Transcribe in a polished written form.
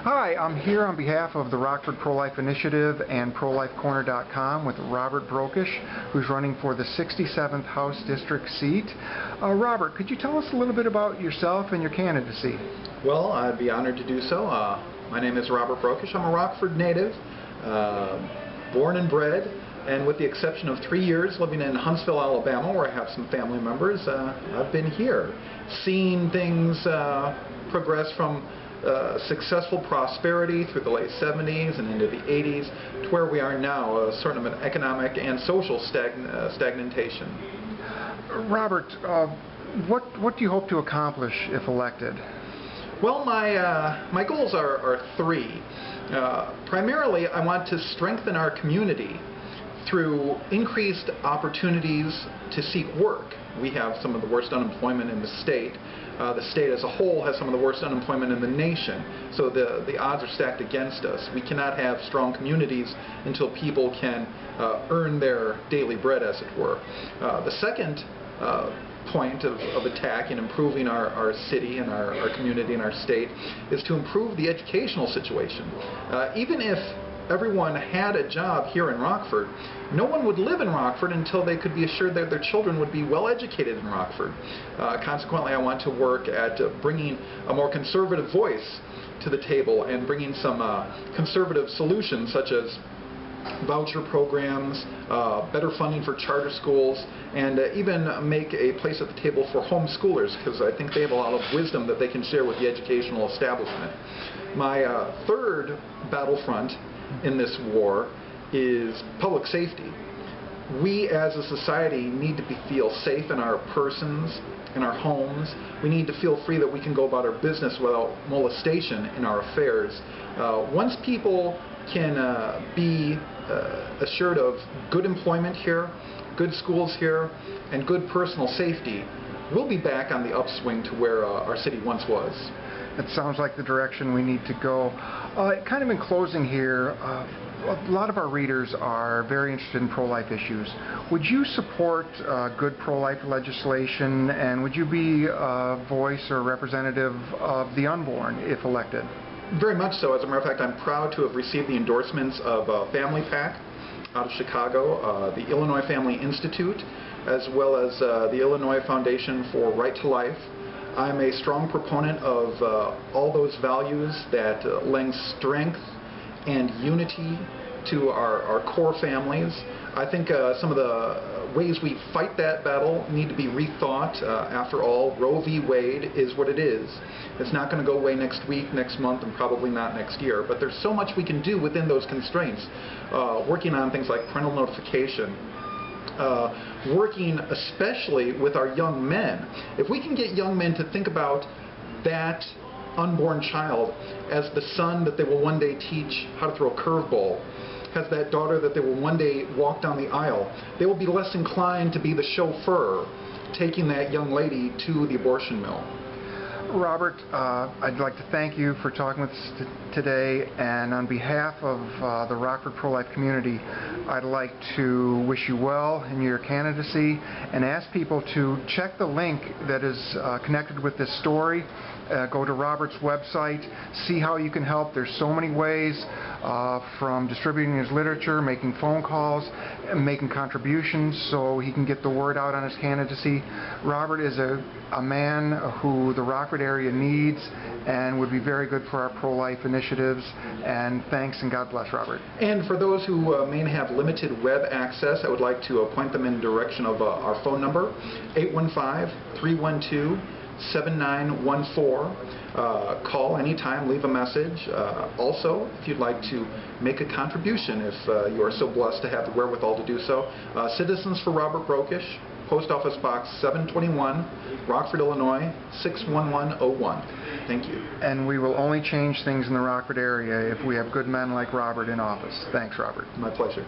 Hi, I'm here on behalf of the Rockford Pro-Life Initiative and ProLifeCorner.com with Robert Brokish, who's running for the 67th House District seat. Robert, could you tell us a little bit about yourself and your candidacy? Well, I'd be honored to do so. My name is Robert Brokish. I'm a Rockford native, born and bred, and with the exception of 3 years living in Huntsville, Alabama, where I have some family members, I've been here, seeing things progress from successful prosperity through the late 70s and into the 80s to where we are now, sort of an economic and social stagnation. Robert, what do you hope to accomplish if elected? Well, my goals are three. Primarily, I want to strengthen our community through increased opportunities to seek work. We have some of the worst unemployment in the state. The state as a whole has some of the worst unemployment in the nation. So the odds are stacked against us. We cannot have strong communities until people can earn their daily bread, as it were. The second point of attack in improving our city and our community and our state is to improve the educational situation. Even if everyone had a job here in Rockford, no one would live in Rockford until they could be assured that their children would be well educated in Rockford. Consequently, I want to work at bringing a more conservative voice to the table and bringing some conservative solutions such as voucher programs, better funding for charter schools, and even make a place at the table for homeschoolers, because I think they have a lot of wisdom that they can share with the educational establishment. My third battlefront in this war is public safety. We as a society need to feel safe in our persons, in our homes. We need to feel free that we can go about our business without molestation in our affairs. Once people can be assured of good employment here, good schools here, and good personal safety, we'll be back on the upswing to where our city once was. It sounds like the direction we need to go. Kind of in closing here, a lot of our readers are very interested in pro-life issues. Would you support good pro-life legislation, and would you be a voice or representative of the unborn if elected? Very much so. As a matter of fact, I'm proud to have received the endorsements of Family PAC out of Chicago, the Illinois Family Institute, as well as the Illinois Foundation for Right to Life. I'm a strong proponent of all those values that lend strength and unity to our core families. I think some of the ways we fight that battle need to be rethought. After all, Roe v. Wade is what it is. It's not going to go away next week, next month, and probably not next year. But there's so much we can do within those constraints. Working on things like parental notification, working especially with our young men. If we can get young men to think about that unborn child as the son that they will one day teach how to throw a curveball, as that daughter that they will one day walk down the aisle, they will be less inclined to be the chauffeur taking that young lady to the abortion mill. Robert, I'd like to thank you for talking with us today, and on behalf of the Rockford Pro-Life community, I'd like to wish you well in your candidacy and ask people to check the link that is connected with this story. Go to Robert's website, see how you can help. There's so many ways, from distributing his literature, making phone calls, and making contributions so he can get the word out on his candidacy. Robert is a man who the Rockford area needs and would be very good for our pro-life initiatives. And thanks, and God bless, Robert. And for those who may have limited web access, I would like to point them in the direction of our phone number, 815-312-7914. Call anytime, leave a message. Also, if you'd like to make a contribution, if you are so blessed to have the wherewithal to do so, Citizens for Robert Brokish, Post Office Box 721, Rockford, Illinois 61101. Thank you. And we will only change things in the Rockford area if we have good men like Robert in office. Thanks, Robert. My pleasure.